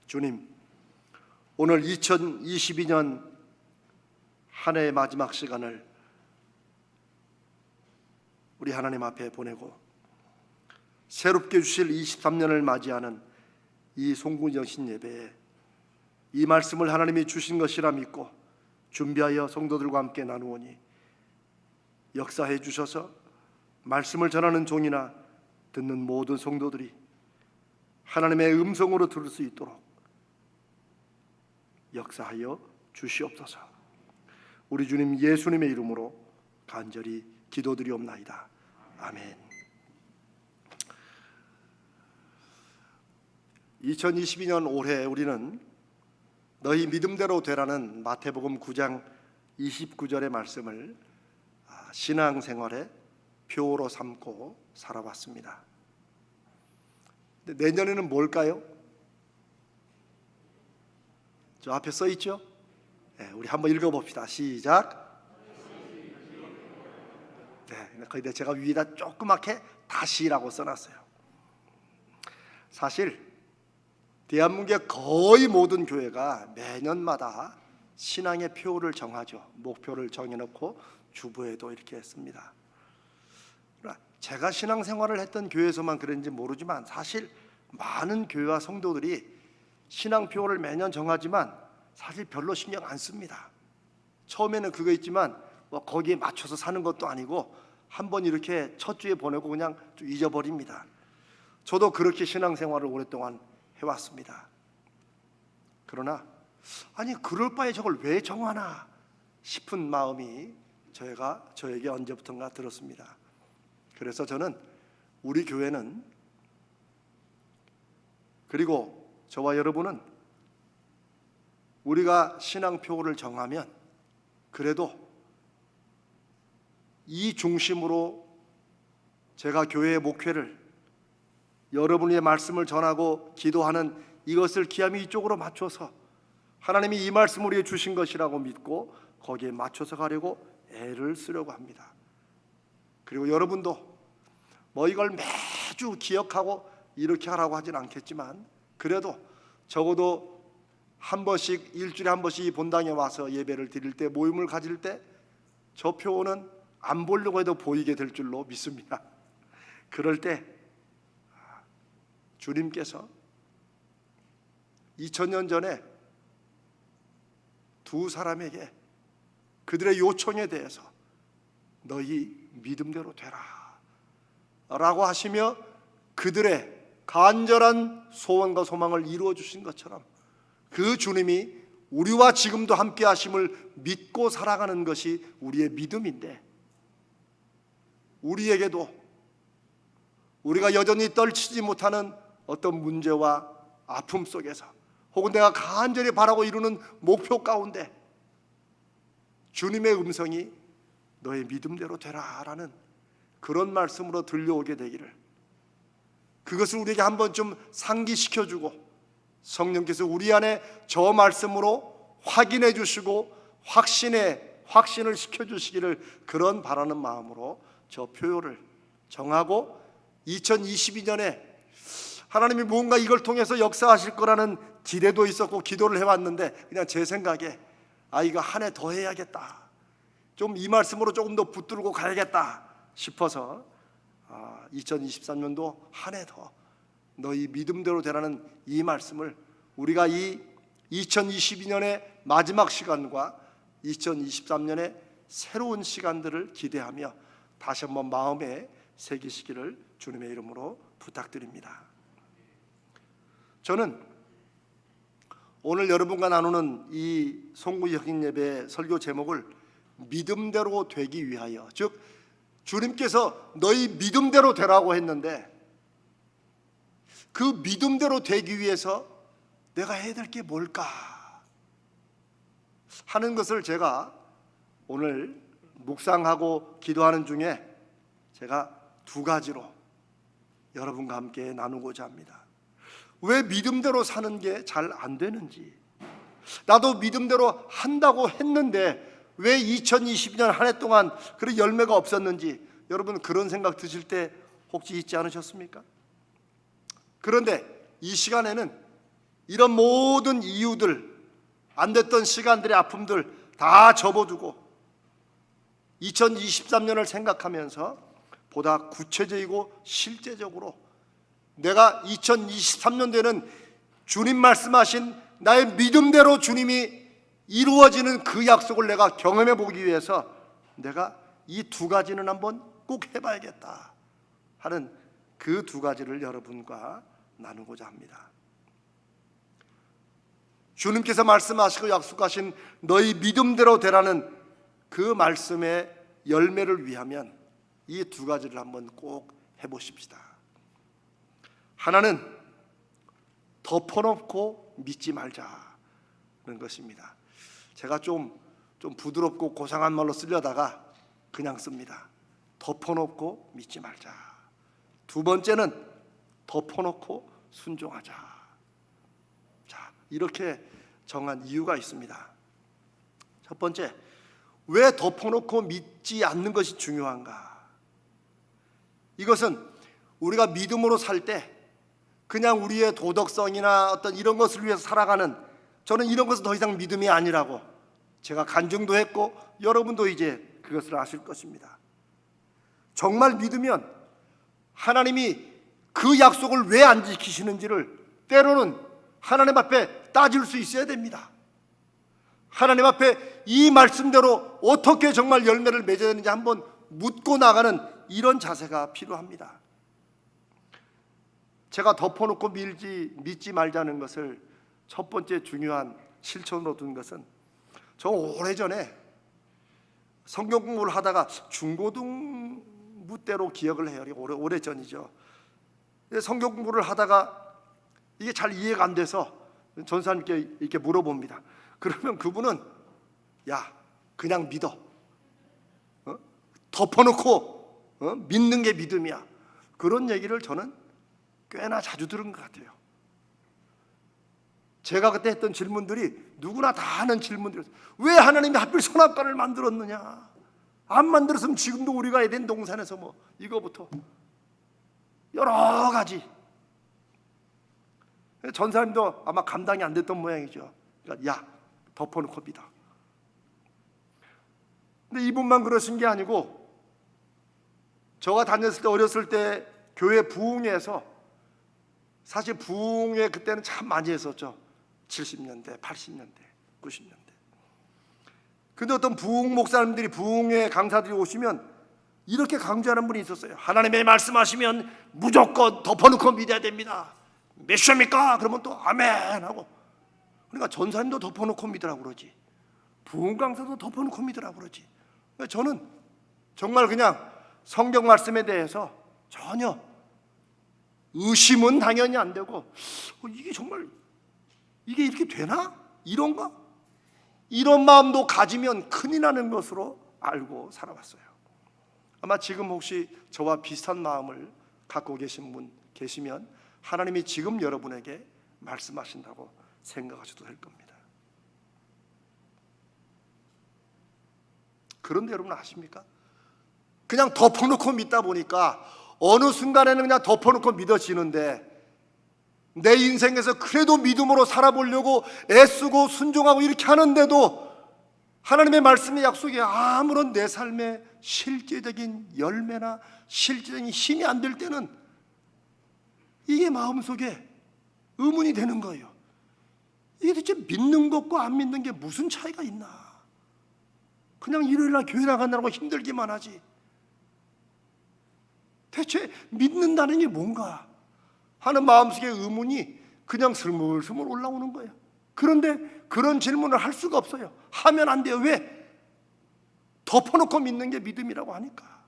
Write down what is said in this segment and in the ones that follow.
주님, 오늘 2022년 한 해의 마지막 시간을 우리 하나님 앞에 보내고 새롭게 주실 23년을 맞이하는 이 송구영신 예배에 이 말씀을 하나님이 주신 것이라 믿고 준비하여 성도들과 함께 나누오니 역사해 주셔서 말씀을 전하는 종이나 듣는 모든 성도들이 하나님의 음성으로 들을 수 있도록 역사하여 주시옵소서. 우리 주님 예수님의 이름으로 간절히 기도드리옵나이다. 아멘. 2022년 올해 우리는 너희 믿음대로 되라는 마태복음 9장 29절의 말씀을 신앙생활의 표로 삼고 살아왔습니다. 내년에는 뭘까요? 저 앞에 써 있죠? 네, 우리 한번 읽어봅시다. 시작. 네, 거기다 제가 위에다 조그맣게 다시라고 써놨어요. 사실 대한민국의 거의 모든 교회가 매년마다 신앙의 표를 정하죠. 목표를 정해놓고 주보에도 이렇게 했습니다. 제가 신앙생활을 했던 교회에서만 그런지 모르지만 사실 많은 교회와 성도들이 신앙표를 매년 정하지만 사실 별로 신경 안 씁니다. 처음에는 그거 있지만 거기에 맞춰서 사는 것도 아니고 한번 이렇게 첫 주에 보내고 그냥 좀 잊어버립니다. 저도 그렇게 신앙생활을 오랫동안 해왔습니다. 그러나 아니 그럴 바에 저걸 왜 정하나 싶은 마음이 저에게 언제부턴가 들었습니다. 그래서 저는 우리 교회는 그리고 저와 여러분은 우리가 신앙표를 정하면 그래도 이 중심으로 제가 교회의 목회를 여러분의 말씀을 전하고 기도하는 이것을 기암이 이쪽으로 맞춰서 하나님이 이 말씀을 우리에게 주신 것이라고 믿고 거기에 맞춰서 가려고 애를 쓰려고 합니다. 그리고 여러분도 이걸 매주 기억하고 이렇게 하라고 하진 않겠지만 그래도 적어도 한 번씩 일주일에 한 번씩 이 본당에 와서 예배를 드릴 때 모임을 가질 때 저 표는 안 보려고 해도 보이게 될 줄로 믿습니다. 그럴 때 주님께서 2000년 전에 두 사람에게 그들의 요청에 대해서 너희 믿음대로 되라 라고 하시며 그들의 간절한 소원과 소망을 이루어 주신 것처럼 그 주님이 우리와 지금도 함께 하심을 믿고 살아가는 것이 우리의 믿음인데 우리에게도 우리가 여전히 떨치지 못하는 어떤 문제와 아픔 속에서 혹은 내가 간절히 바라고 이루는 목표 가운데 주님의 음성이 너의 믿음대로 되라 라는 그런 말씀으로 들려오게 되기를 그것을 우리에게 한번 좀 상기시켜주고 성령께서 우리 안에 저 말씀으로 확인해 주시고 확신을 시켜주시기를 그런 바라는 마음으로 저 표를 정하고 2022년에 하나님이 뭔가 이걸 통해서 역사하실 거라는 기대도 있었고 기도를 해왔는데 그냥 제 생각에 이거 한 해 더 해야겠다 좀 이 말씀으로 조금 더 붙들고 가야겠다 싶어서 2023년도 한 해 더 너희 믿음대로 되라는 이 말씀을 우리가 이 2022년의 마지막 시간과 2023년의 새로운 시간들을 기대하며 다시 한번 마음에 새기시기를 주님의 이름으로 부탁드립니다. 저는 오늘 여러분과 나누는 이 송구혁인 예배 설교 제목을 믿음대로 되기 위하여 즉 주님께서 너희 믿음대로 되라고 했는데 그 믿음대로 되기 위해서 내가 해야 될 게 뭘까 하는 것을 제가 오늘 묵상하고 기도하는 중에 제가 두 가지로 여러분과 함께 나누고자 합니다. 왜 믿음대로 사는 게 잘 안 되는지 나도 믿음대로 한다고 했는데 왜 2022년 한 해 동안 그런 열매가 없었는지 여러분 그런 생각 드실 때 혹시 있지 않으셨습니까? 그런데 이 시간에는 이런 모든 이유들, 안 됐던 시간들의 아픔들 다 접어두고 2023년을 생각하면서 보다 구체적이고 실제적으로 내가 2023년도에는 주님 말씀하신 나의 믿음대로 주님이 이루어지는 그 약속을 내가 경험해 보기 위해서 내가 이 두 가지는 한번 꼭 해봐야겠다 하는 그 두 가지를 여러분과 나누고자 합니다. 주님께서 말씀하시고 약속하신 너희 믿음대로 되라는 그 말씀의 열매를 위하면 이 두 가지를 한번 꼭 해보십시다. 하나는 덮어놓고 믿지 말자는 것입니다. 제가 좀 부드럽고 고상한 말로 쓰려다가 그냥 씁니다. 덮어놓고 믿지 말자. 두 번째는 덮어놓고 순종하자. 자, 이렇게 정한 이유가 있습니다. 첫 번째, 왜 덮어놓고 믿지 않는 것이 중요한가? 이것은 우리가 믿음으로 살 때 그냥 우리의 도덕성이나 어떤 이런 것을 위해서 살아가는, 저는 이런 것은 더 이상 믿음이 아니라고 제가 간증도 했고 여러분도 이제 그것을 아실 것입니다. 정말 믿으면 하나님이 그 약속을 왜 안 지키시는지를 때로는 하나님 앞에 따질 수 있어야 됩니다. 하나님 앞에 이 말씀대로 어떻게 정말 열매를 맺어야 되는지 한번 묻고 나가는 이런 자세가 필요합니다. 제가 덮어놓고 믿지 말자는 것을 첫 번째 중요한 실천으로 둔 것은, 저 오래전에 성경 공부를 하다가 중고등부 때로 기억을 해요. 오래전이죠. 성경 공부를 하다가 이게 잘 이해가 안 돼서 전사님께 이렇게 물어봅니다. 그러면 그분은 야, 그냥 믿어. 덮어놓고 믿는 게 믿음이야. 그런 얘기를 저는 꽤나 자주 들은 것 같아요. 제가 그때 했던 질문들이 누구나 다 하는 질문들이었어요. 왜 하나님이 하필 선악과를 만들었느냐? 안 만들었으면 지금도 우리가 에덴 동산에서 뭐 이거부터 여러 가지. 전사님도 아마 감당이 안 됐던 모양이죠. 그러니까 야, 덮어놓고 믿어. 근데 이분만 그러신 게 아니고, 저가 다녔을 때, 어렸을 때 교회 부흥회에서, 사실 부흥회 그때는 참 많이 했었죠. 70년대, 80년대, 90년대. 근데 어떤 부흥 목사님들이, 부흥회 강사들이 오시면 이렇게 강조하는 분이 있었어요. 하나님의 말씀하시면 무조건 덮어놓고 믿어야 됩니다. 메시아입니까? 그러면 또 아멘 하고. 그러니까 전사님도 덮어놓고 믿으라고 그러지, 부흥 강사도 덮어놓고 믿으라고 그러지. 그러니까 저는 정말 그냥 성경 말씀에 대해서 전혀 의심은 당연히 안 되고, 이게 정말 이게 이렇게 되나? 이런가? 이런 마음도 가지면 큰일 나는 것으로 알고 살아왔어요. 아마 지금 혹시 저와 비슷한 마음을 갖고 계신 분 계시면 하나님이 지금 여러분에게 말씀하신다고 생각하셔도 될 겁니다. 그런데 여러분 아십니까? 그냥 덮어놓고 믿다 보니까 어느 순간에는 그냥 덮어놓고 믿어지는데, 내 인생에서 그래도 믿음으로 살아보려고 애쓰고 순종하고 이렇게 하는데도 하나님의 말씀의 약속에 아무런 내 삶의 실제적인 열매나 실제적인 힘이 안 될 때는 이게 마음속에 의문이 되는 거예요. 이게 대체 믿는 것과 안 믿는 게 무슨 차이가 있나? 그냥 일요일날 교회 나간다고 힘들기만 하지, 대체 믿는다는 게 뭔가 하는 마음속의 의문이 그냥 스물스물 올라오는 거예요. 그런데 그런 질문을 할 수가 없어요. 하면 안 돼요. 왜? 덮어놓고 믿는 게 믿음이라고 하니까.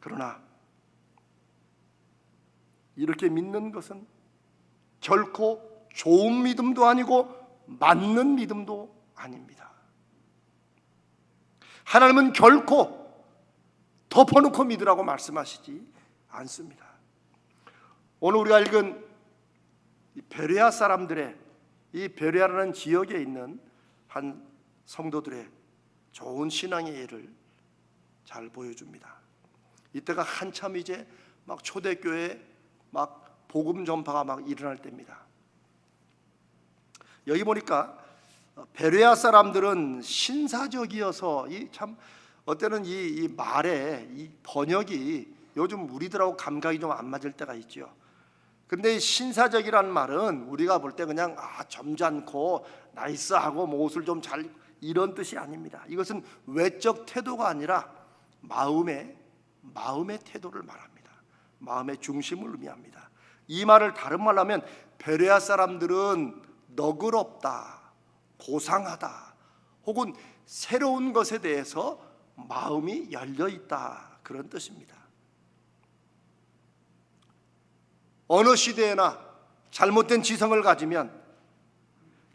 그러나 이렇게 믿는 것은 결코 좋은 믿음도 아니고 맞는 믿음도 아닙니다. 하나님은 결코 덮어놓고 믿으라고 말씀하시지 않습니다. 오늘 우리가 읽은 베레아 사람들의, 이 베레아라는 지역에 있는 한 성도들의 좋은 신앙의 예를 잘 보여줍니다. 이때가 한참 이제 막 초대교회 막 복음 전파가 막 일어날 때입니다. 여기 보니까 베레아 사람들은 신사적이어서 이 참 어때는 이 말의 이 번역이 요즘 우리들하고 감각이 좀 안 맞을 때가 있죠. 근데 신사적이란 말은 우리가 볼 때 그냥 점잖고 나이스하고 뭐 옷을 좀 잘 이런 뜻이 아닙니다. 이것은 외적 태도가 아니라 마음의 태도를 말합니다. 마음의 중심을 의미합니다. 이 말을 다른 말로 하면 베레아 사람들은 너그럽다, 고상하다, 혹은 새로운 것에 대해서 마음이 열려 있다, 그런 뜻입니다. 어느 시대에나 잘못된 지성을 가지면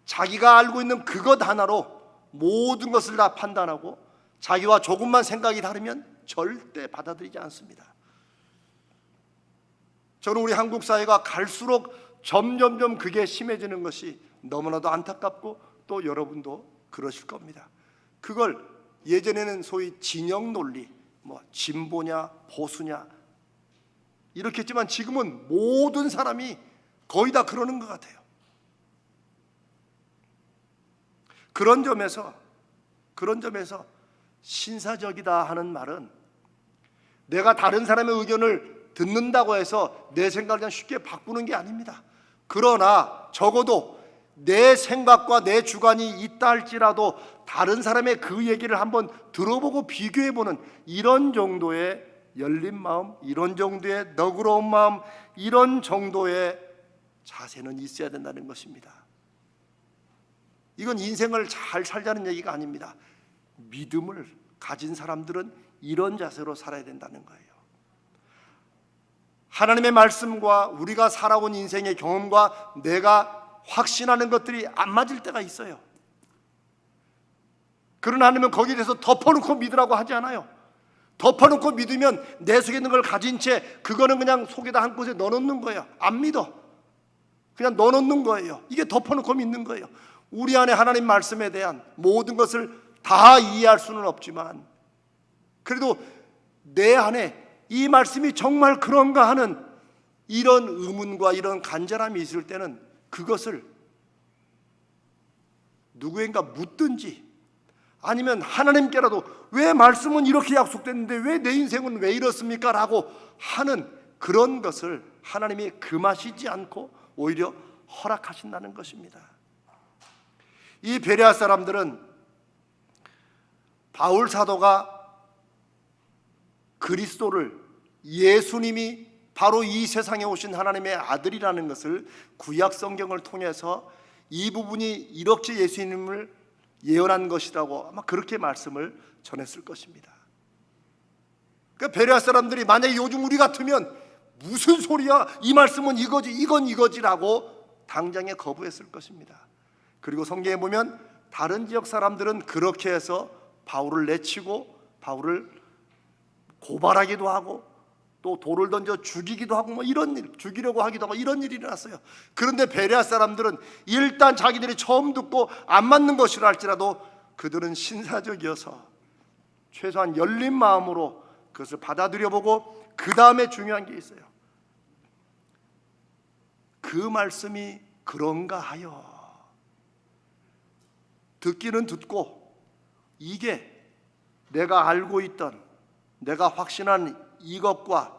자기가 알고 있는 그것 하나로 모든 것을 다 판단하고 자기와 조금만 생각이 다르면 절대 받아들이지 않습니다. 저는 우리 한국 사회가 갈수록 점점점 그게 심해지는 것이 너무나도 안타깝고 또 여러분도 그러실 겁니다. 그걸 예전에는 소위 진영 논리, 뭐 진보냐 보수냐 이렇게 했지만 지금은 모든 사람이 거의 다 그러는 것 같아요. 그런 점에서 신사적이다 하는 말은 내가 다른 사람의 의견을 듣는다고 해서 내 생각을 그냥 쉽게 바꾸는 게 아닙니다. 그러나 적어도 내 생각과 내 주관이 있다 할지라도 다른 사람의 그 얘기를 한번 들어보고 비교해보는 이런 정도의 열린 마음, 이런 정도의 너그러운 마음, 이런 정도의 자세는 있어야 된다는 것입니다. 이건 인생을 잘 살자는 얘기가 아닙니다. 믿음을 가진 사람들은 이런 자세로 살아야 된다는 거예요. 하나님의 말씀과 우리가 살아온 인생의 경험과 내가 확신하는 것들이 안 맞을 때가 있어요. 그러나 하나님은 거기에 대해서 덮어놓고 믿으라고 하지 않아요. 덮어놓고 믿으면 내 속에 있는 걸 가진 채 그거는 그냥 속에다 한 곳에 넣어놓는 거예요. 안 믿어. 그냥 넣어놓는 거예요. 이게 덮어놓고 믿는 거예요. 우리 안에 하나님 말씀에 대한 모든 것을 다 이해할 수는 없지만 그래도 내 안에 이 말씀이 정말 그런가 하는 이런 의문과 이런 간절함이 있을 때는 그것을 누구인가 묻든지 아니면 하나님께라도 왜 말씀은 이렇게 약속됐는데 왜 내 인생은 왜 이렇습니까? 라고 하는 그런 것을 하나님이 금하시지 않고 오히려 허락하신다는 것입니다. 이 베레아 사람들은 바울 사도가 그리스도를 예수님이 바로 이 세상에 오신 하나님의 아들이라는 것을 구약 성경을 통해서 이 부분이 이렇게 예수님을 예언한 것이라고 아마 그렇게 말씀을 전했을 것입니다. 그러니까 베레아 사람들이 만약에 요즘 우리 같으면 무슨 소리야, 이 말씀은 이거지, 이건 이거지라고 당장에 거부했을 것입니다. 그리고 성경에 보면 다른 지역 사람들은 그렇게 해서 바울을 내치고 바울을 고발하기도 하고 또 돌을 던져 죽이기도 하고 뭐 이런 일, 죽이려고 하기도 하고 이런 일이 일어났어요. 그런데 베레아 사람들은 일단 자기들이 처음 듣고 안 맞는 것이라 할지라도 그들은 신사적이어서 최소한 열린 마음으로 그것을 받아들여 보고 그 다음에 중요한 게 있어요. 그 말씀이 그런가 하여 듣기는 듣고 이게 내가 알고 있던 내가 확신한 이것과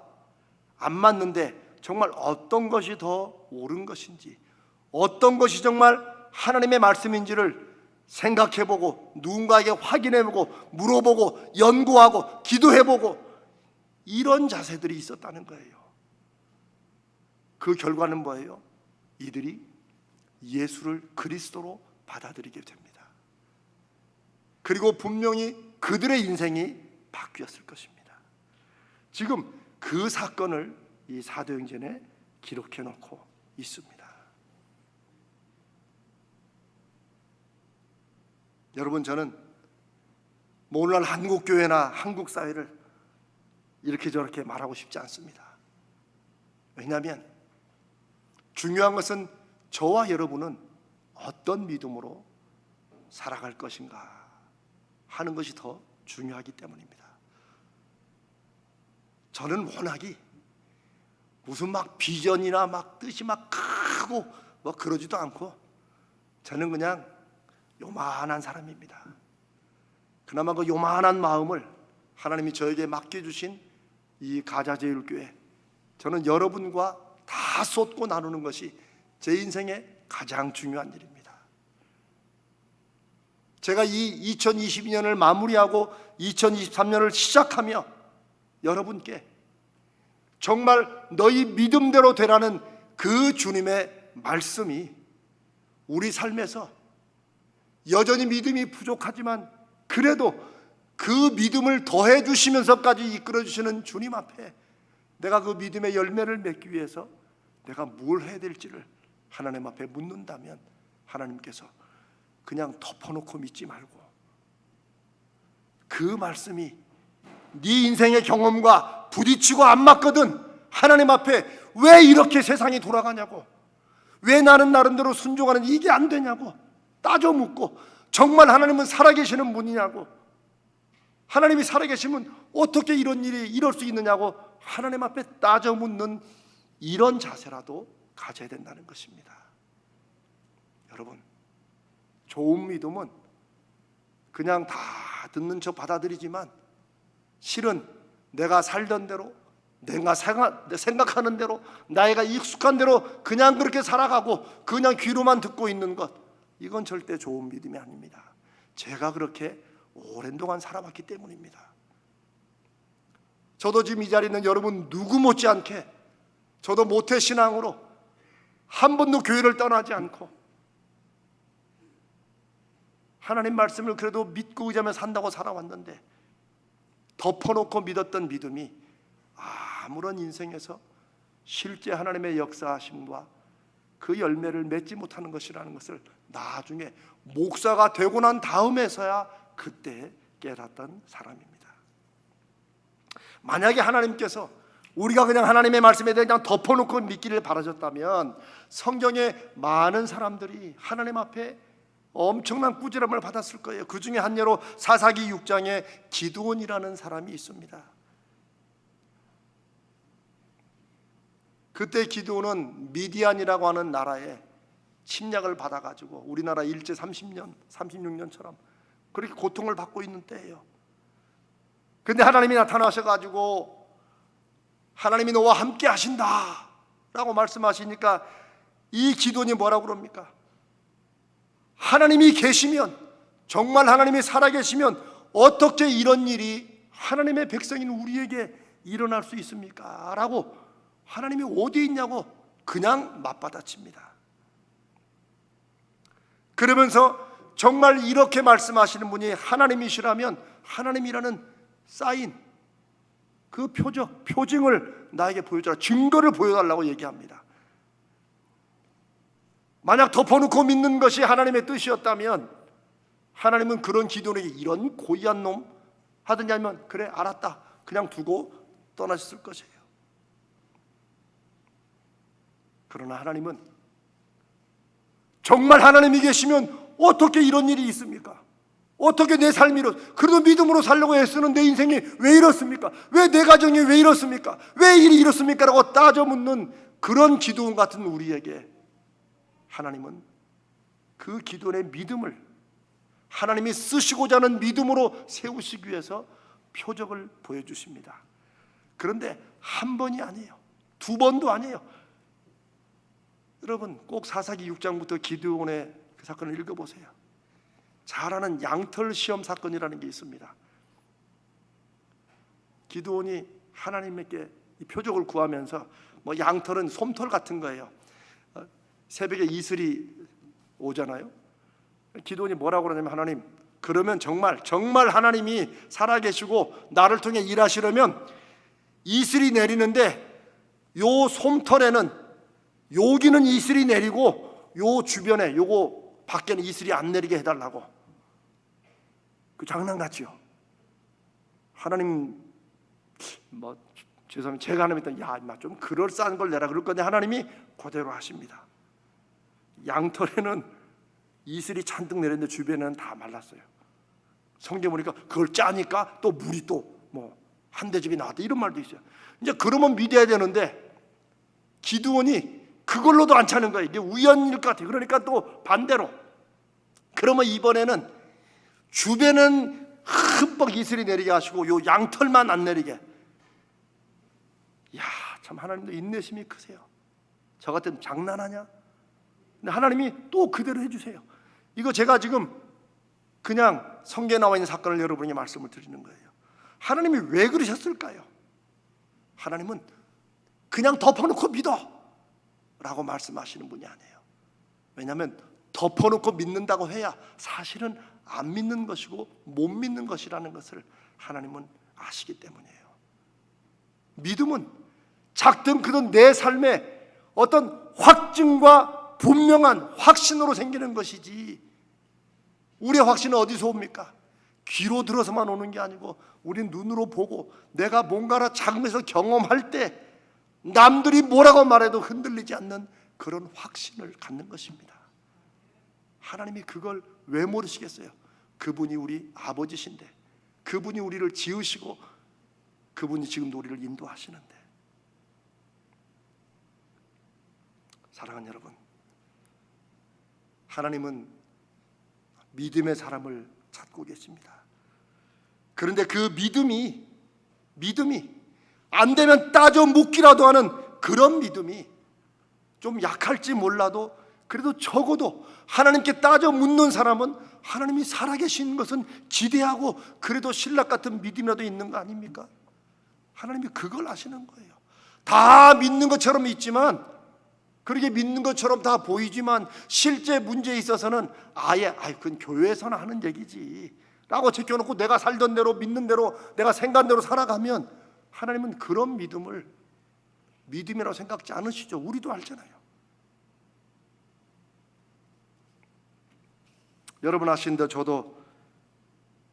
안 맞는데 정말 어떤 것이 더 옳은 것인지 어떤 것이 정말 하나님의 말씀인지를 생각해보고 누군가에게 확인해보고 물어보고 연구하고 기도해보고 이런 자세들이 있었다는 거예요. 그 결과는 뭐예요? 이들이 예수를 그리스도로 받아들이게 됩니다. 그리고 분명히 그들의 인생이 바뀌었을 것입니다. 지금 그 사건을 이 사도행전에 기록해 놓고 있습니다. 여러분, 저는 뭐 오늘날 한국 교회나 한국 사회를 이렇게 저렇게 말하고 싶지 않습니다. 왜냐하면 중요한 것은 저와 여러분은 어떤 믿음으로 살아갈 것인가 하는 것이 더 중요하기 때문입니다. 저는 워낙이 무슨 막 비전이나 막 뜻이 막 크고 뭐 그러지도 않고 저는 그냥 요만한 사람입니다. 그나마 그 요만한 마음을 하나님이 저에게 맡겨주신 이 가자제일교회, 저는 여러분과 다 쏟고 나누는 것이 제 인생의 가장 중요한 일입니다. 제가 이 2022년을 마무리하고 2023년을 시작하며 여러분께 정말 너희 믿음대로 되라는 그 주님의 말씀이 우리 삶에서 여전히 믿음이 부족하지만 그래도 그 믿음을 더해 주시면서까지 이끌어 주시는 주님 앞에 내가 그 믿음의 열매를 맺기 위해서 내가 뭘 해야 될지를 하나님 앞에 묻는다면 하나님께서 그냥 덮어놓고 믿지 말고 그 말씀이 네 인생의 경험과 부딪히고 안 맞거든 하나님 앞에 왜 이렇게 세상이 돌아가냐고, 왜 나는 나름대로 순종하는 이게 안 되냐고 따져 묻고, 정말 하나님은 살아계시는 분이냐고, 하나님이 살아계시면 어떻게 이런 일이 이럴 수 있느냐고 하나님 앞에 따져 묻는 이런 자세라도 가져야 된다는 것입니다. 여러분, 좋은 믿음은 그냥 다 듣는 척 받아들이지만 실은 내가 살던 대로, 내가 생각하는 대로, 나이가 익숙한 대로 그냥 그렇게 살아가고 그냥 귀로만 듣고 있는 것, 이건 절대 좋은 믿음이 아닙니다. 제가 그렇게 오랜 동안 살아왔기 때문입니다. 저도 지금 이 자리에 있는 여러분 누구 못지않게 저도 모태신앙으로 한 번도 교회를 떠나지 않고 하나님 말씀을 그래도 믿고 의지하며 산다고 살아왔는데 덮어놓고 믿었던 믿음이 아무런 인생에서 실제 하나님의 역사하심과 그 열매를 맺지 못하는 것이라는 것을 나중에 목사가 되고 난 다음에서야 그때 깨닫던 사람입니다. 만약에 하나님께서 우리가 그냥 하나님의 말씀에 대해 그냥 덮어놓고 믿기를 바라셨다면 성경에 많은 사람들이 하나님 앞에 엄청난 꾸지람을 받았을 거예요. 그 중에 한 예로 사사기 6장에 기드온이라는 사람이 있습니다. 그때 기드온은 미디안이라고 하는 나라에 침략을 받아가지고 우리나라 일제 30년, 36년처럼 그렇게 고통을 받고 있는 때예요. 그런데 하나님이 나타나셔가지고 하나님이 너와 함께 하신다 라고 말씀하시니까 이 기드온이 뭐라고 그럽니까? 하나님이 계시면, 정말 하나님이 살아계시면 어떻게 이런 일이 하나님의 백성인 우리에게 일어날 수 있습니까? 라고 하나님이 어디 있냐고 그냥 맞받아칩니다. 그러면서 정말 이렇게 말씀하시는 분이 하나님이시라면 하나님이라는 사인, 그 표징을 나에게 보여줘라, 증거를 보여달라고 얘기합니다. 만약 덮어놓고 믿는 것이 하나님의 뜻이었다면 하나님은 그런 기도에게 이런 고의한 놈 하더니 하면 그래 알았다 그냥 두고 떠나셨을 것이에요. 그러나 하나님은 정말 하나님이 계시면 어떻게 이런 일이 있습니까? 어떻게 내 삶이 그래도 믿음으로 살려고 애쓰는 내 인생이 왜 이렇습니까? 왜 내 가정이 왜 이렇습니까? 왜 일이 이렇습니까? 라고 따져 묻는 그런 기도원 같은 우리에게 하나님은 그 기도의 믿음을 하나님이 쓰시고자 하는 믿음으로 세우시기 위해서 표적을 보여주십니다. 그런데 한 번이 아니에요. 두 번도 아니에요. 여러분 꼭 사사기 6장부터 기드온의 그 사건을 읽어보세요. 잘 아는 양털 시험 사건이라는 게 있습니다. 기드온이 하나님께 이 표적을 구하면서 뭐 양털은 솜털 같은 거예요. 새벽에 이슬이 오잖아요. 기드온이 뭐라고 그러냐면 하나님, 그러면 정말 하나님이 살아계시고 나를 통해 일하시려면 이슬이 내리는데 요 솜털에는 여기는 이슬이 내리고 요 주변에 요거 밖에는 이슬이 안 내리게 해달라고. 그 장난 같지요. 하나님 뭐 죄송합니다. 제가 하나님한테 야 인마 좀 그럴싸한 걸 내라 그럴 건데 하나님이 그대로 하십니다. 양털에는 이슬이 잔뜩 내렸는데 주변에는 다 말랐어요. 성경 보니까 그걸 짜니까 또 물이 또 뭐 한 대접이 나왔다 이런 말도 있어요. 이제 그러면 믿어야 되는데 기드온이 그걸로도 안 차는 거예요. 이게 우연일 것 같아요. 그러니까 또 반대로 그러면 이번에는 주변은 흠뻑 이슬이 내리게 하시고 요 양털만 안 내리게. 야, 참 하나님도 인내심이 크세요. 저 같으면 장난하냐? 근데 하나님이 또 그대로 해주세요. 이거 제가 지금 그냥 성경에 나와 있는 사건을 여러분에게 말씀을 드리는 거예요. 하나님이 왜 그러셨을까요? 하나님은 그냥 덮어놓고 믿어 라고 말씀하시는 분이 아니에요. 왜냐하면 덮어놓고 믿는다고 해야 사실은 안 믿는 것이고 못 믿는 것이라는 것을 하나님은 아시기 때문이에요. 믿음은 작든 크든 내 삶에 어떤 확증과 분명한 확신으로 생기는 것이지, 우리의 확신은 어디서 옵니까? 귀로 들어서만 오는 게 아니고 우린 눈으로 보고 내가 뭔가를 작은 것을 경험할 때 남들이 뭐라고 말해도 흔들리지 않는 그런 확신을 갖는 것입니다. 하나님이 그걸 왜 모르시겠어요? 그분이 우리 아버지신데, 그분이 우리를 지으시고 그분이 지금도 우리를 인도하시는데. 사랑하는 여러분, 하나님은 믿음의 사람을 찾고 계십니다. 그런데 그 믿음이 안 되면 따져 묻기라도 하는 그런 믿음이 좀 약할지 몰라도 그래도 적어도 하나님께 따져 묻는 사람은 하나님이 살아계신 것은 기대하고 그래도 신락 같은 믿음이라도 있는 거 아닙니까? 하나님이 그걸 아시는 거예요. 다 믿는 것처럼 있지만, 그렇게 믿는 것처럼 다 보이지만 실제 문제에 있어서는 그건 교회에서나 하는 얘기지 라고 제껴놓고 내가 살던 대로 믿는 대로 내가 생각한 대로 살아가면 하나님은 그런 믿음을 믿음이라고 생각지 않으시죠. 우리도 알잖아요. 여러분 아시는데 저도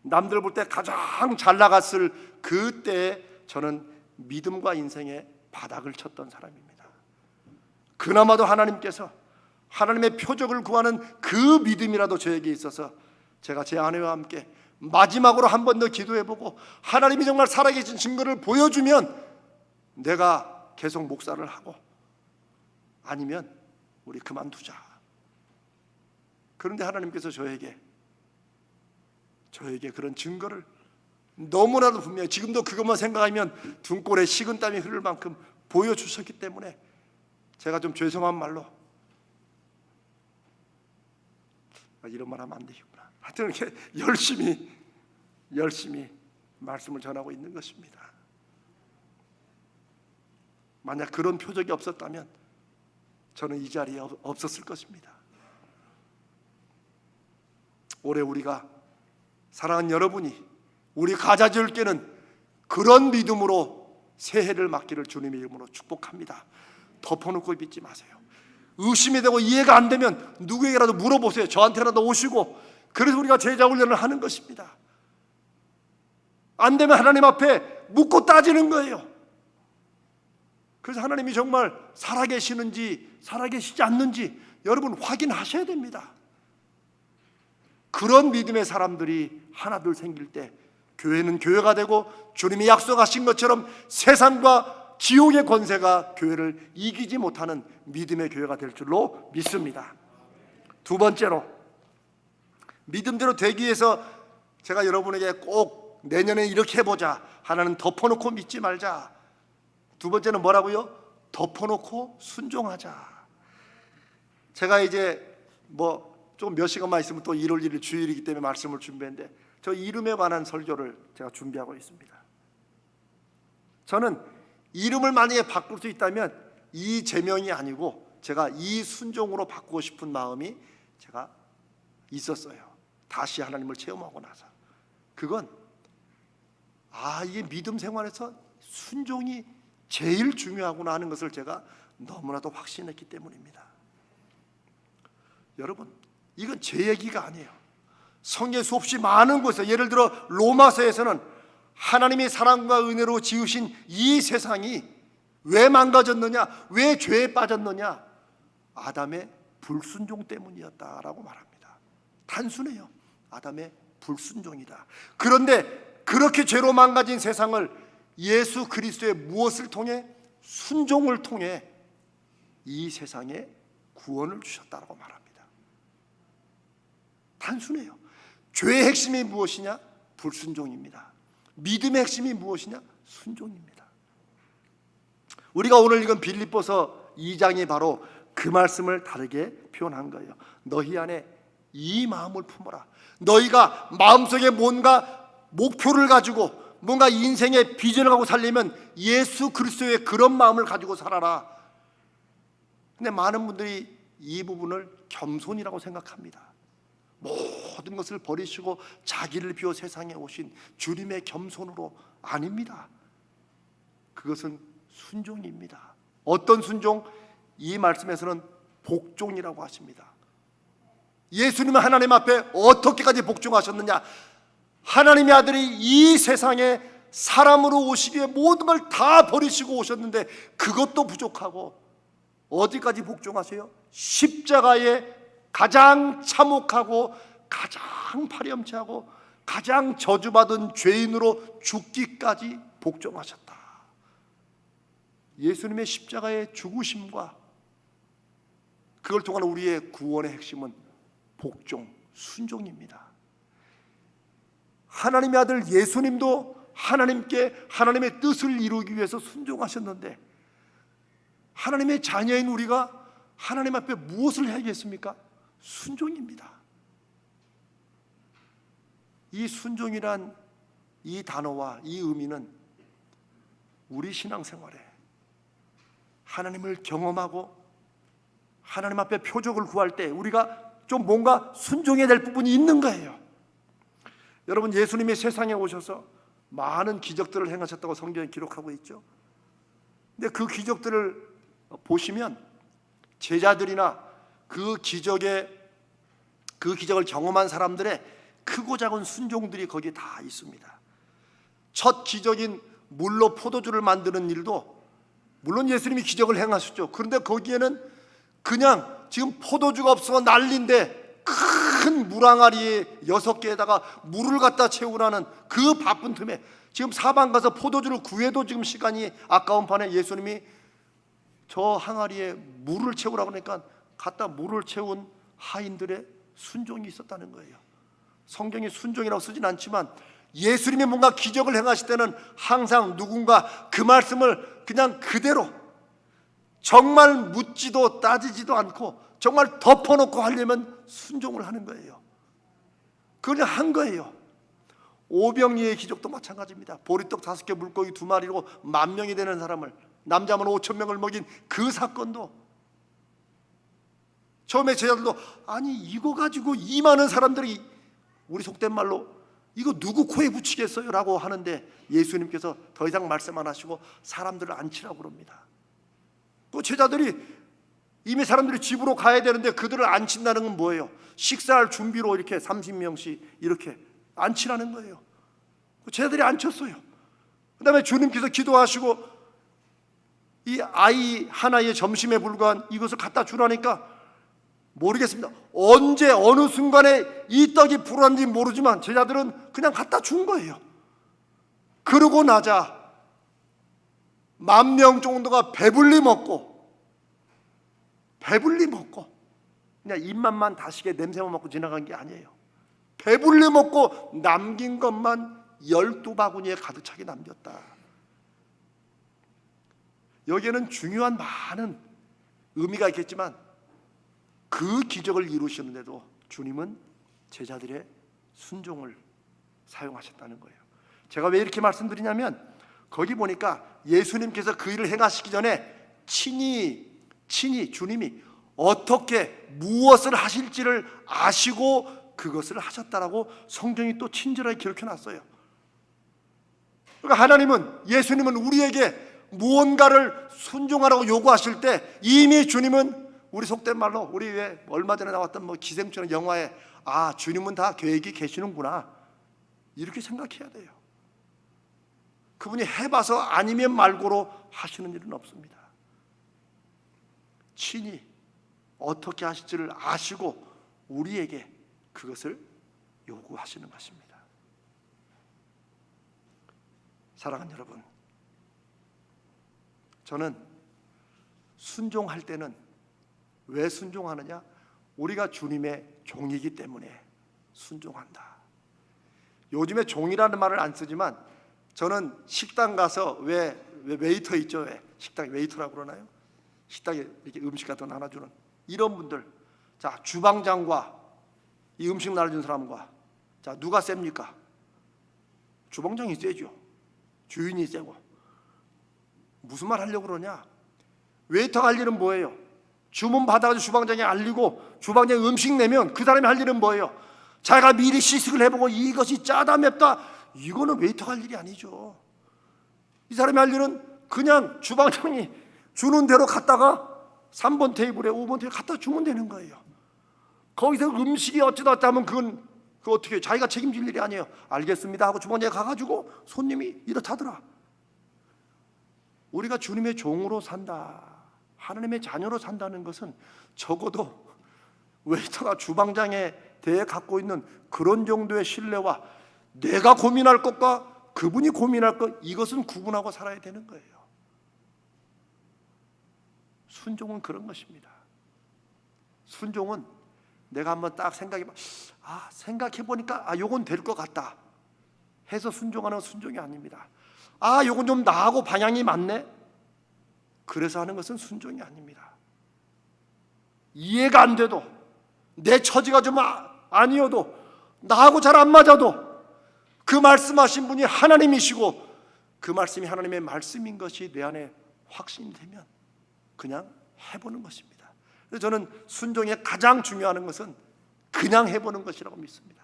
남들 볼 때 가장 잘 나갔을 그때 저는 믿음과 인생의 바닥을 쳤던 사람입니다. 그나마도 하나님께서 하나님의 표적을 구하는 그 믿음이라도 저에게 있어서 제가 제 아내와 함께 마지막으로 한 번 더 기도해보고 하나님이 정말 살아계신 증거를 보여주면 내가 계속 목사를 하고, 아니면 우리 그만두자. 그런데 하나님께서 저에게 그런 증거를 너무나도 분명히, 지금도 그것만 생각하면 등골에 식은땀이 흐를 만큼 보여주셨기 때문에 제가 좀 죄송한 말로, 이런 말 하면 안 되겠구나, 하여튼 이렇게 열심히 말씀을 전하고 있는 것입니다. 만약 그런 표적이 없었다면 저는 이 자리에 없었을 것입니다. 올해 우리가, 사랑하는 여러분이, 우리 가자지을교는 그런 믿음으로 새해를 맞기를 주님의 이름으로 축복합니다. 덮어놓고 믿지 마세요. 의심이 되고 이해가 안 되면 누구에게라도 물어보세요. 저한테라도 오시고. 그래서 우리가 제자 훈련을 하는 것입니다. 안 되면 하나님 앞에 묻고 따지는 거예요. 그래서 하나님이 정말 살아계시는지 살아계시지 않는지 여러분 확인하셔야 됩니다. 그런 믿음의 사람들이 하나둘 생길 때 교회는 교회가 되고 주님이 약속하신 것처럼 세상과 지옥의 권세가 교회를 이기지 못하는 믿음의 교회가 될 줄로 믿습니다. 두 번째로, 믿음대로 되기 위해서 제가 여러분에게 꼭 내년에 이렇게 해보자, 하나는 덮어놓고 믿지 말자. 두 번째는 뭐라고요? 덮어놓고 순종하자. 제가 이제 좀 몇 시간만 있으면 또 1월 1일 주일이기 때문에 말씀을 준비했는데, 저 이름에 관한 설교를 제가 준비하고 있습니다. 저는 이름을 만약에 바꿀 수 있다면 이재명이 아니고 제가 이순종으로 바꾸고 싶은 마음이 제가 있었어요. 다시 하나님을 체험하고 나서. 그건 이게 믿음 생활에서 순종이 제일 중요하구나 하는 것을 제가 너무나도 확신했기 때문입니다. 여러분, 이건 제 얘기가 아니에요. 성경 수없이 많은 곳에서, 예를 들어 로마서에서는 하나님이 사랑과 은혜로 지으신 이 세상이 왜 망가졌느냐, 왜 죄에 빠졌느냐, 아담의 불순종 때문이었다라고 말합니다. 단순해요. 아담의 불순종이다. 그런데 그렇게 죄로 망가진 세상을 예수 그리스도의 무엇을 통해? 순종을 통해 이 세상에 구원을 주셨다고 말합니다. 단순해요. 죄의 핵심이 무엇이냐? 불순종입니다. 믿음의 핵심이 무엇이냐? 순종입니다. 우리가 오늘 읽은 빌립보서 2장이 바로 그 말씀을 다르게 표현한 거예요. 너희 안에 이 마음을 품어라. 너희가 마음속에 뭔가 목표를 가지고 뭔가 인생의 비전을 갖고 살려면 예수 그리스도의 그런 마음을 가지고 살아라. 근데 많은 분들이 이 부분을 겸손이라고 생각합니다. 모든 것을 버리시고 자기를 비워 세상에 오신 주님의 겸손으로. 아닙니다. 그것은 순종입니다. 어떤 순종? 이 말씀에서는 복종이라고 하십니다. 예수님은 하나님 앞에 어떻게까지 복종하셨느냐? 하나님의 아들이 이 세상에 사람으로 오시기에 모든 걸 다 버리시고 오셨는데 그것도 부족하고 어디까지 복종하세요? 십자가에 가장 참혹하고 가장 파렴치하고 가장 저주받은 죄인으로 죽기까지 복종하셨다. 예수님의 십자가의 죽으심과 그걸 통한 우리의 구원의 핵심은 복종, 순종입니다. 하나님의 아들 예수님도 하나님께 하나님의 뜻을 이루기 위해서 순종하셨는데 하나님의 자녀인 우리가 하나님 앞에 무엇을 해야겠습니까? 순종입니다. 이 순종이란 이 단어와 이 의미는 우리 신앙생활에 하나님을 경험하고 하나님 앞에 표적을 구할 때 우리가 좀 뭔가 순종해야 될 부분이 있는 거예요. 여러분, 예수님이 세상에 오셔서 많은 기적들을 행하셨다고 성경에 기록하고 있죠. 근데 그 기적들을 보시면 제자들이나 그 기적을 경험한 사람들의 크고 작은 순종들이 거기에 다 있습니다. 첫 기적인 물로 포도주를 만드는 일도 물론 예수님이 기적을 행하셨죠. 그런데 거기에는 그냥 지금 포도주가 없어서 난리인데 큰 물항아리에 6개에다가 물을 갖다 채우라는 그 바쁜 틈에 지금 사방 가서 포도주를 구해도 지금 시간이 아까운 판에 예수님이 저 항아리에 물을 채우라고 하니까 갖다 물을 채운 하인들의 순종이 있었다는 거예요. 성경이 순종이라고 쓰진 않지만 예수님이 뭔가 기적을 행하실 때는 항상 누군가 그 말씀을 그냥 그대로 정말 묻지도 따지지도 않고 정말 덮어놓고 하려면 순종을 하는 거예요. 그걸 한 거예요. 오병이의 기적도 마찬가지입니다. 보리떡 5개 물고기 2마리로 10,000명이 되는 사람을 남자만 5,000명을 먹인 그 사건도 처음에 제자들도 아니 이거 가지고 이 많은 사람들이 우리 속된 말로 이거 누구 코에 붙이겠어요? 라고 하는데 예수님께서 더 이상 말씀 안 하시고 사람들을 앉히라고 그럽니다. 또 제자들이 이미 사람들이 집으로 가야 되는데 그들을 앉힌다는 건 뭐예요? 식사할 준비로 이렇게 30명씩 이렇게 앉히라는 거예요. 제자들이 앉혔어요. 그 다음에 주님께서 기도하시고 이 아이 하나의 점심에 불과한 이것을 갖다 주라니까 모르겠습니다. 언제 어느 순간에 이 떡이 불었는지 모르지만 제자들은 그냥 갖다 준 거예요. 그러고 나자 10,000명 정도가 배불리 먹고 그냥 입맛만 다시게 냄새만 맡고 지나간 게 아니에요. 배불리 먹고 남긴 것만 12바구니에 가득 차게 남겼다. 여기에는 중요한 많은 의미가 있겠지만 그 기적을 이루시는데도 주님은 제자들의 순종을 사용하셨다는 거예요. 제가 왜 이렇게 말씀드리냐면 거기 보니까 예수님께서 그 일을 행하시기 전에 친히 주님이 어떻게 무엇을 하실지를 아시고 그것을 하셨다라고 성경이 또 친절하게 기록해 놨어요. 그러니까 하나님은 예수님은 우리에게 무언가를 순종하라고 요구하실 때 이미 주님은 우리 속된 말로 우리 왜 얼마 전에 나왔던 기생충 영화에 주님은 다 계획이 계시는구나 이렇게 생각해야 돼요. 그분이 해봐서 아니면 말고로 하시는 일은 없습니다. 친히 어떻게 하실지를 아시고 우리에게 그것을 요구하시는 것입니다. 사랑하는 여러분, 저는 순종할 때는 왜 순종하느냐? 우리가 주님의 종이기 때문에 순종한다. 요즘에 종이라는 말을 안 쓰지만 저는 식당 가서 왜 웨이터 있죠? 왜 식당 웨이터라고 그러나요? 식당에 이렇게 음식 같은 거 나눠주는 이런 분들, 자 주방장과 이 음식 나눠주는 사람과 자 누가 셉니까? 주방장이 세죠. 주인이 세고. 무슨 말 하려고 그러냐? 웨이터가 할 일은 뭐예요? 주문 받아가지고 주방장에 알리고 주방장에 음식 내면 그 사람이 할 일은 뭐예요? 자기가 미리 시식을 해보고 이것이 짜다 맵다, 이거는 웨이터가 할 일이 아니죠. 이 사람이 할 일은 그냥 주방장이 주는 대로 갖다가 3번 테이블에 5번 테이블에 갖다 주면 되는 거예요. 거기서 음식이 어쩌다 하면 그건 어떻게 자기가 책임질 일이 아니에요. 알겠습니다 하고 주방장에 가가지고 손님이 이렇다더라. 우리가 주님의 종으로 산다, 하나님의 자녀로 산다는 것은 적어도 웨이터가 주방장에 대해 갖고 있는 그런 정도의 신뢰와 내가 고민할 것과 그분이 고민할 것, 이것은 구분하고 살아야 되는 거예요. 순종은 그런 것입니다. 순종은 내가 한번 딱 생각해보니까 요건 될 것 같다 해서 순종하는 순종이 아닙니다. 요건 좀 나하고 방향이 맞네, 그래서 하는 것은 순종이 아닙니다. 이해가 안 돼도, 내 처지가 좀 아니어도, 나하고 잘 안 맞아도 그 말씀하신 분이 하나님이시고 그 말씀이 하나님의 말씀인 것이 내 안에 확신이 되면 그냥 해보는 것입니다. 그래서 저는 순종의 가장 중요한 것은 그냥 해보는 것이라고 믿습니다.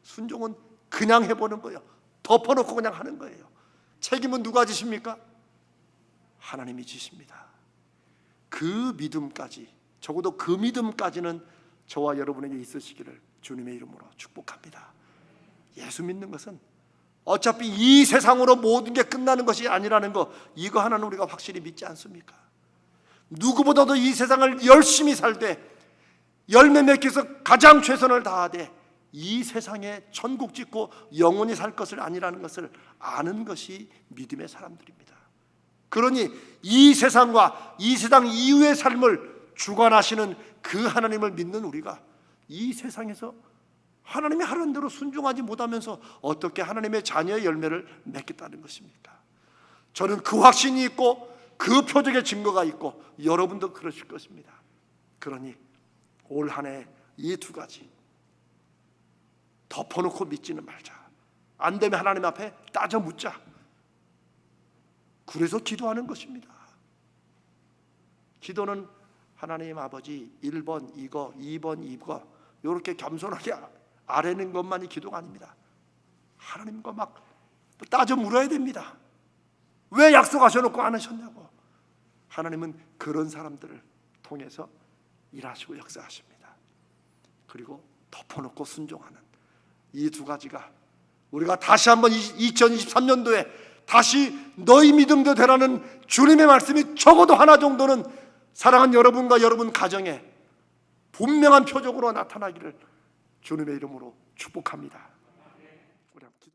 순종은 그냥 해보는 거예요. 덮어놓고 그냥 하는 거예요. 책임은 누가 지십니까? 하나님이 지십니다. 그 믿음까지, 적어도 그 믿음까지는 저와 여러분에게 있으시기를 주님의 이름으로 축복합니다. 예수 믿는 것은 어차피 이 세상으로 모든 게 끝나는 것이 아니라는 거, 이거 하나는 우리가 확실히 믿지 않습니까? 누구보다도 이 세상을 열심히 살되 열매 맺기 위해서 가장 최선을 다하되 이 세상에 천국 짓고 영원히 살 것을 아니라는 것을 아는 것이 믿음의 사람들입니다. 그러니 이 세상과 이 세상 이후의 삶을 주관하시는 그 하나님을 믿는 우리가 이 세상에서 하나님이 하라는 대로 순종하지 못하면서 어떻게 하나님의 자녀의 열매를 맺겠다는 것입니까? 저는 그 확신이 있고 그 표적의 증거가 있고 여러분도 그러실 것입니다. 그러니 올 한 해 이 두 가지 덮어놓고 믿지는 말자. 안 되면 하나님 앞에 따져 묻자. 그래서 기도하는 것입니다. 기도는 하나님 아버지 1번 이거 2번 이거 이렇게 겸손하게 아뢰는 것만이 기도가 아닙니다. 하나님과 막 따져 물어야 됩니다. 왜 약속하셔놓고 안 하셨냐고. 하나님은 그런 사람들을 통해서 일하시고 역사하십니다. 그리고 덮어놓고 순종하는 이 두 가지가 우리가 다시 한번 2023년도에 다시 너희 믿음도 되라는 주님의 말씀이 적어도 하나 정도는 사랑하는 여러분과 여러분 가정에 분명한 표적으로 나타나기를 주님의 이름으로 축복합니다.